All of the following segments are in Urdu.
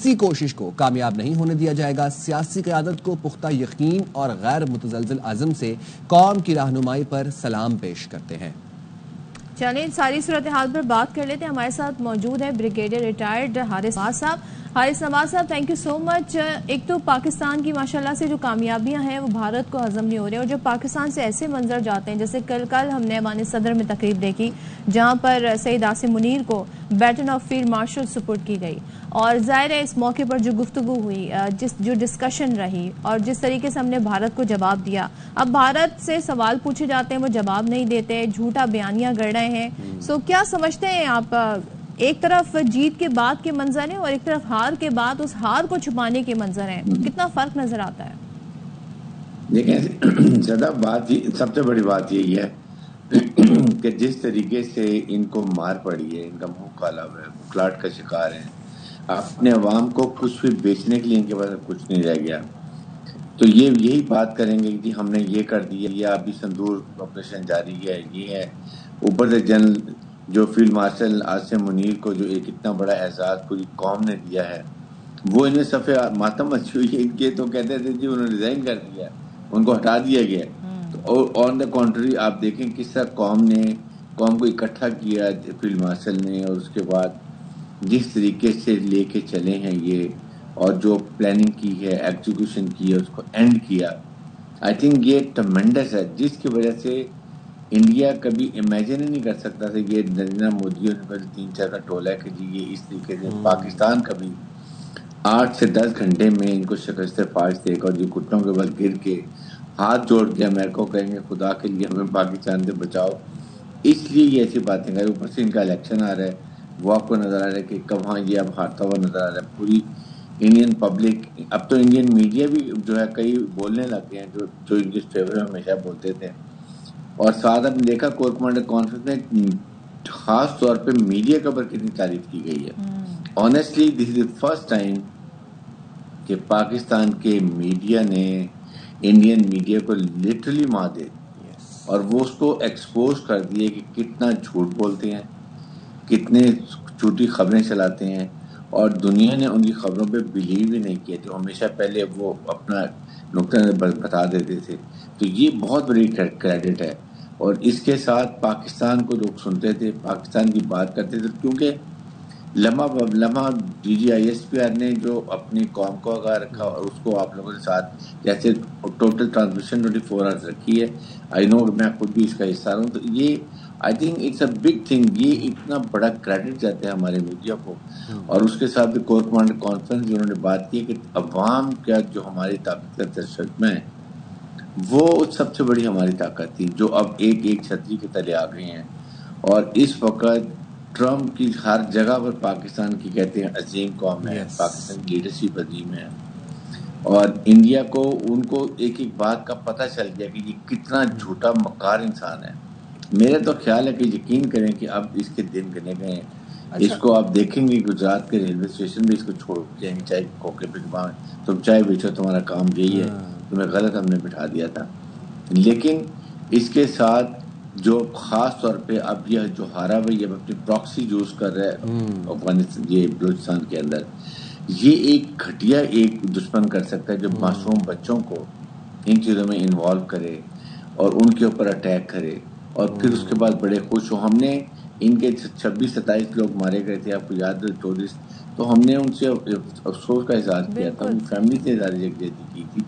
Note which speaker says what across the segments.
Speaker 1: کسی کوشش کو کامیاب نہیں ہونے دیا جائے گا. سیاسی قیادت کو پختہ یقین اور غیر متزلزل عزم سے قوم کی رہنمائی پر سلام پیش کرتے ہیں.
Speaker 2: چلیں ساری صورتحال پر بات کر لیتے ہیں. ہمارے ساتھ موجود ہے بریگیڈیئر ریٹائرڈ حارث نواز صاحب. حارث نواز صاحب تھینک یو سو مچ. ایک تو پاکستان کی ماشاءاللہ سے جو کامیابیاں ہیں وہ بھارت کو ہضم نہیں ہو رہے, اور جب پاکستان سے ایسے منظر جاتے ہیں جیسے کل ہم نے ایوان صدر میں تقریب دیکھی جہاں پر سید عاصم منیر کو بیٹن آف فیلڈ مارشل سپرد کی گئی, اور ظاہر ہے اس موقع پر جو گفتگو ہوئی, جو ڈسکشن رہی اور جس طریقے سے ہم نے بھارت کو جواب دیا, اب بھارت سے سوال پوچھے جاتے ہیں وہ جواب نہیں دیتے, جھوٹا بیانیاں گڑ رہے ہیں. سو کیا سمجھتے ہیں آپ, ایک طرف جیت کے بعد کے منظر ہیں اور ایک طرف ہار کے بعد اس ہار کو چھپانے کے منظر ہیں, کتنا فرق نظر آتا ہے؟
Speaker 3: دیکھیں زیادہ بات سب سے بڑی بات یہی ہے کہ جس طریقے سے ان کو مار پڑی ہے, ان کا منہ کالا ہوا ہے, بکلاٹ کا شکار ہیں, اپنے عوام کو کچھ بھی بیچنے کے لیے ان کے پاس کچھ نہیں رہ گیا. تو یہی بات کریں گے کہ ہم نے یہ کر دیا, یا ابھی سندور آپریشن جاری ہے, یہ ہے. اوپر سے جنرل جو فیلڈ مارشل عاصم منیر کو جو ایک اتنا بڑا اعزاز پوری قوم نے دیا ہے, وہ انہیں صفحے ماتم مچی ہوئی ہے ان کے, تو کہتے تھے جی انہوں نے ریزائن کر دیا, ان کو ہٹا دیا گیا. تو آن دا کنٹری آپ دیکھیں کس طرح قوم کو اکٹھا کیا فیلڈ مارشل نے, اور اس کے بعد جس طریقے سے لے کے چلے ہیں یہ, اور جو پلاننگ کی ہے, ایگزیکیوشن کی ہے, اس کو اینڈ کیا. آئی تھنک یہ ٹرمینڈس ہے, جس کی وجہ سے انڈیا کبھی امیجن ہی نہیں کر سکتا تھا. یہ نریندر مودی اور 3-4 کا ٹولہ ہے کہ جی یہ اس طریقے سے پاکستان کبھی 8 سے 10 گھنٹے میں ان کو شکست فاش دے گا, اور یہ گھٹنوں کے بل گر کے ہاتھ جوڑ کے امریکہ کو کہیں گے خدا کے لیے ہمیں پاکستان سے بچاؤ. اس لیے یہ ایسی باتیں کریں. اوپر سے ان کا الیکشن آ رہا ہے, وہ آپ کو نظر آ رہا ہے کہ کہاں یہ اب ہارتا ہوا نظر آ رہا ہے. پوری انڈین پبلک, اب تو انڈین میڈیا بھی جو ہے کئی بولنے لگ گئے ہیں جو ان کے فیور میں ہمیشہ بولتے تھے. اور ساتھ آپ نے دیکھا کور کمانڈر کانفرنس میں خاص طور پہ میڈیا کے اوپر کتنی تعریف کی گئی ہے. Honestly this is the first time کہ پاکستان کے میڈیا نے انڈین میڈیا کو لٹرلی مار دے دی, اور وہ اس کو ایکسپوز کر دیے کہ کتنا جھوٹ بولتے ہیں, کتنے جھوٹی خبریں چلاتے ہیں, اور دنیا نے ان کی خبروں پہ بلیو ہی نہیں کیا. جو ہمیشہ پہلے وہ اپنا نقطہ نظر بتا دیتے تھے. تو یہ بہت بڑی کریڈٹ ہے. اور اس کے ساتھ پاکستان کو لوگ سنتے تھے, پاکستان کی بات کرتے تھے, کیونکہ لمحہ D G I S P R نے جو اپنی قوم کو آگاہ رکھا, اور اس کو آپ لوگوں کے ساتھ جیسے ٹوٹل ٹرانسمیشن 24 آورس رکھی ہے. آئی نو میں خود بھی اس کا حصہ رہا ہوں. تو یہ I think it's a big thing, یہ اتنا بڑا کریڈٹ جاتا ہے ہمارے میڈیا کو. اور اس کے ساتھ بھی کور کمانڈر کانفرنس جنہوں نے بات کی کہ عوام کا جو ہماری طاقت کا تجربہ ہے وہ سب سے بڑی ہماری طاقت تھی, جو اب ایک چھتری کے تلے آ گئی ہیں. اور اس وقت ٹرمپ کی ہر جگہ پر پاکستان کی کہتے ہیں عظیم قوم ہے, پاکستان کی لیڈرشپ عظیم ہے. اور انڈیا کو ان کو ایک بات کا پتہ چل گیا کہ یہ کتنا جھوٹا مکار انسان ہے. میرے تو خیال ہے کہ یقین کریں کہ اب اس کے دن گنے گئے ہیں. اس کو آپ دیکھیں گے گجرات کے ریلوے اسٹیشن بھی اس کو چھوڑ جائیں گے, چائے کھوکے پہ تم چائے بیچو, تمہارا کام یہی ہے, تمہیں غلط ہم نے بٹھا دیا تھا. لیکن اس کے ساتھ جو خاص طور پہ اب یہ جو ہارا بھائی اب اپنی پراکسی یوز کر رہا ہے افغانستان, یہ بلوچستان کے اندر, یہ ایک گھٹیا ایک دشمن کر سکتا ہے جو معصوم بچوں کو ان چیزوں میں انوالو کرے اور ان کے اوپر اٹیک کرے, اور پھر اس کے بعد بڑے خوش ہو. ہم نے ان کے 26-27 لوگ مارے گئے تھے, آپ کو یاد ہے ٹورسٹ, تو ہم نے ان سے افسوس کا اظہار کیا تھا, ان کی فیملی سے اظہار یکجہتی کی تھی.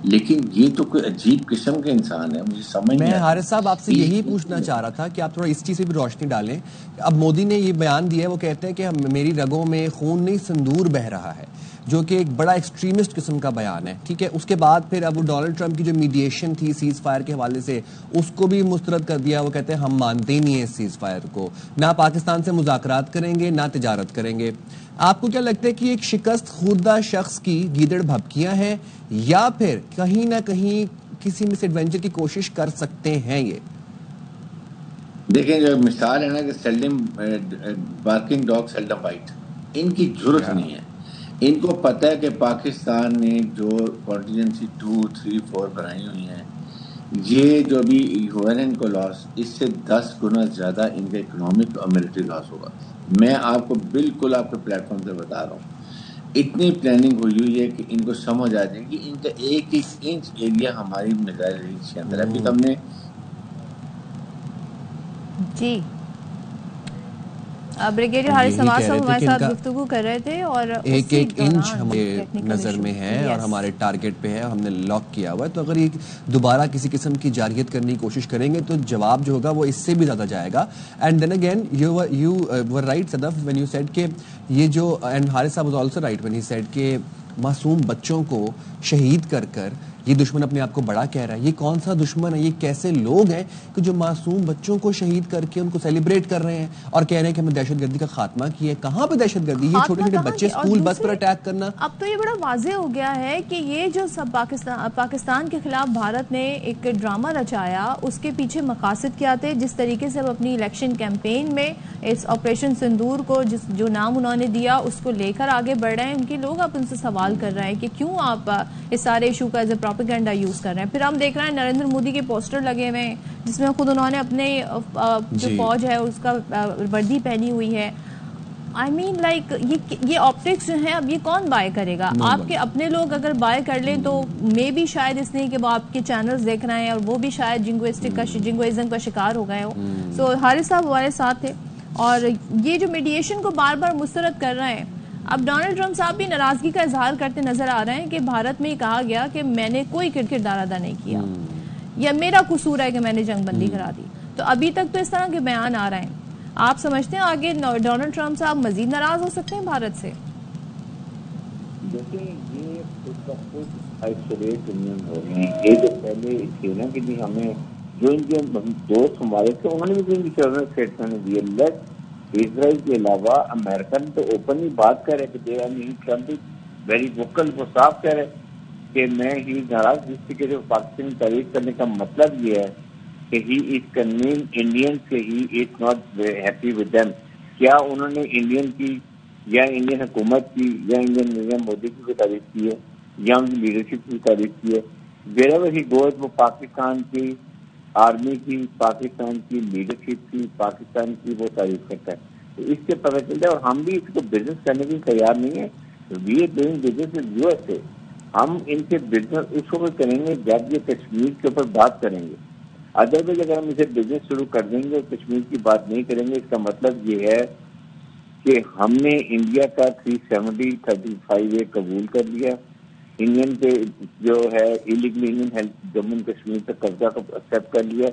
Speaker 3: لیکن یہ تو کوئی عجیب قسم کے انسان ہے, مجھے سمجھ نہیں.
Speaker 1: میں حارث صاحب آپ سے یہی پوچھنا چاہ رہا تھا کہ آپ تھوڑا اس چیز سے بھی روشنی ڈالیں. اب مودی نے یہ بیان دیا ہے, وہ کہتے ہیں کہ میری رگوں میں خون نہیں سندور بہہ رہا ہے, جو کہ ایک بڑا ایکسٹریمسٹ قسم کا بیان ہے. ٹھیک ہے, اس کے بعد پھر اب ڈونلڈ ٹرمپ کی جو میڈیشن تھی سیز فائر کے حوالے سے, اس کو بھی مسترد کر دیا. وہ کہتے ہیں ہم مانتے ہی نہیں ہیں سیز فائر کو, نہ پاکستان سے مذاکرات کریں گے نہ تجارت کریں گے. آپ کو کیا لگتا ہے کہ ایک شکست خوردہ شخص کی گیدڑ بھبکیاں ہیں, یا پھر کہیں نہ کہیں کسی مس ایڈونچر کی کوشش کر سکتے ہیں؟ یہ
Speaker 3: دیکھیں جو مثال ہے نا کہ seldom barking dog seldom bite, ان کی ضرورت نہیں ہے. ان کو پتہ ہے کہ پاکستان نے جو کانٹینجنسی 2, 3, 4 بنائی ہوئی ہیں, یہ جو ابھی ہوا ہے ان کو لاس, اس سے 10 گنا زیادہ ان کا اکنامک اور ملٹری لاس ہوگا. میں آپ کو بالکل آپ کے پلیٹ فارم سے بتا رہا ہوں. اتنی پلاننگ ہوئی ہے کہ ان کو سمجھ آ جائے کہ ان کا ایک ایک انچ ایریا ہماری میزائل رینج کے اندر ہے. ابھی تو ہم نے
Speaker 2: جی بریگیڈیئر حارث نواز صاحب ہمارے ساتھ گفتگو کر رہے تھے اور
Speaker 1: ایک ایک انچ ہمارے نظر میں ہے اور ہمارے ٹارگٹ پہ ہے, ہم نے لاک کیا ہوا ہے. تو اگر یہ دوبارہ کسی قسم کی جارحیت کرنے کی کوشش کریں گے تو جواب جو ہوگا وہ اس سے بھی زیادہ جائے گا. And then again you were right Sadaf when you said کہ یہ جو, and Haris sahab was also right when he said کہ معصوم بچوں کو شہید کر کر یہ دشمن اپنے آپ کو بڑا کہہ رہا ہے. یہ کون سا دشمن ہے؟ یہ کیسے لوگ ہیں کہ جو معصوم بچوں کو شہید کر کے ان کو سیلیبریٹ کر رہے ہیں اور کہہ رہے ہیں کہ ہم نے دہشت گردی کا خاتمہ کیا ہے؟ کہاں پہ دہشت گردی؟ یہ چھوٹے چھوٹے بچے اسکول بس پر اٹیک کرنا.
Speaker 2: اب تو یہ بڑا واضح ہو گیا ہے کہ یہ جو سب پاکستان کے خلاف بھارت نے ایک ڈرامہ رچایا, اس کے پیچھے مقاصد کیا تھے. جس طریقے سے اب اپنی الیکشن کیمپین میں اس آپریشن سندور کو جو نام انہوں نے دیا اس کو لے کر آگے بڑھ رہے ہیں, ان کے لوگ اب ان سے سوال کر رہے ہیں کہ کیوں آپ اس سارے ایشو کا ایز اے پروپیگنڈا یوز کر رہے ہیں. پھر ہم دیکھ رہے ہیں نریندر مودی کے پوسٹر لگے ہوئے ہیں جس میں خود انہوں نے اپنے جو فوج ہے اس کا وردی پہنی ہوئی ہے. آئی مین لائک یہ آپٹکس جو ہیں اب یہ کون بائی کرے گا؟ آپ کے اپنے لوگ اگر بائی کر لیں تو مے بھی شاید اس لیے کہ وہ آپ کے چینلز دیکھ رہے ہیں اور وہ بھی شاید جنگوئزم کا شکار ہو گئے ہو. سو حارث صاحب ہمارے ساتھ تھے اور یہ جو میڈیشن کو بار بار مسترد کر رہے ہیں, اب ڈونلڈ ٹرمپ صاحب بھی ناراضگی کا اظہار کرتے نظر آ رہے ہیں کہ بھارت میں کہا گیا کہ میں نے کوئی کردار ادا نہیں کیا یا میرا قصور ہے کہ میں نے جنگ بندی کرا دی. تو ابھی تک تو اس طرح کے بیان آ رہے ہیں. آپ سمجھتے ہیں آگے ڈونلڈ ٹرمپ صاحب مزید ناراض ہو سکتے ہیں بھارت سے؟
Speaker 4: دیکھیں یہ خود کا خود آئسولیٹ انیون ہو رہی ہیں. یہ جو پہلے تھے نا کہ جی ہمیں جو ان کے دوست ہمارے تھے انہوں نے بھی ان کی اسٹیٹمنٹ دیے. لیٹ اسرائیل کے علاوہ امریکہ نے تو اوپنلی بات کر رہے کہ ٹرمپ ویری ووکل, وہ صاف کہہ رہے کہ میں ہی ناراض جس طریقے سے پاکستان کی تعریف کرنے کا مطلب یہ ہے کہ ہی از کنوین انڈین سے he is not happy with them. کیا انہوں نے انڈین کی یا انڈین حکومت کی یا انڈین نریندر مودی کی بھی تعریف کی ہے یا ان کی لیڈرشپ کی تعریف کی ہے؟ ویئر ہی گوز وہ پاکستان کی آرمی کی, پاکستان کی لیڈرشپ کی, پاکستان کی وہ تعریف کرتا ہے. تو اس سے پتہ چلتا ہے. اور ہم بھی اس کو بزنس کرنے کے لیے تیار نہیں ہے. We are doing business with U S A. ہم ان سے بزنس اس وقت کریں گے جب یہ کشمیر کے اوپر بات کریں گے. ادروائز اگر ہم اسے بزنس شروع کر دیں گے اور کشمیر کی بات نہیں کریں گے, اس کا مطلب یہ ہے کہ ہم نے انڈیا کا 370-35 قبول کر لیا, انڈین پہ جو ہے ایلیگل انڈین جموں کشمیر پہ قبضہ کو ایکسیپٹ کر لیا.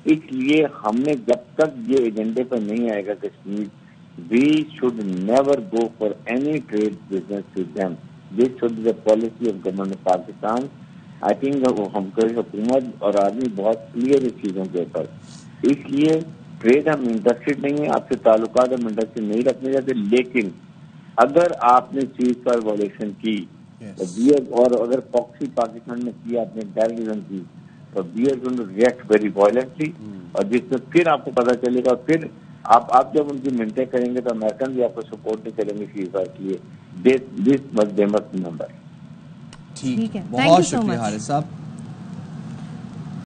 Speaker 4: اس لیے ہم نے جب تک یہ ایجنڈے پر نہیں آئے گا Kashmir, we should never go for any trade business with them. This should be the policy of government of Pakistan. I think ہم کو حکومت اور آدمی بہت کلیئر اس چیزوں کے اوپر. اس لیے ٹریڈ ہم انٹرسٹڈ نہیں ہیں, آپ سے تعلقات ہم انٹرسٹڈ نہیں رکھنے چاہتے. لیکن اگر آپ نے چیز پر وائلیشن کی اور اگر پاکسی پاکستان نے کیا, آپ نے ٹیررزم کی, تو we are going to react very violently. اور جس میں پھر آپ کو پتا چلے گا, پھر آپ جب ان کی منٹیں کریں گے تو امریکن بھی آپ کو سپورٹ نہیں کریں گے چیز بات کے لیے. دس مس نمبر.
Speaker 1: ٹھیک ہے, بہت شکریہ حارث صاحب.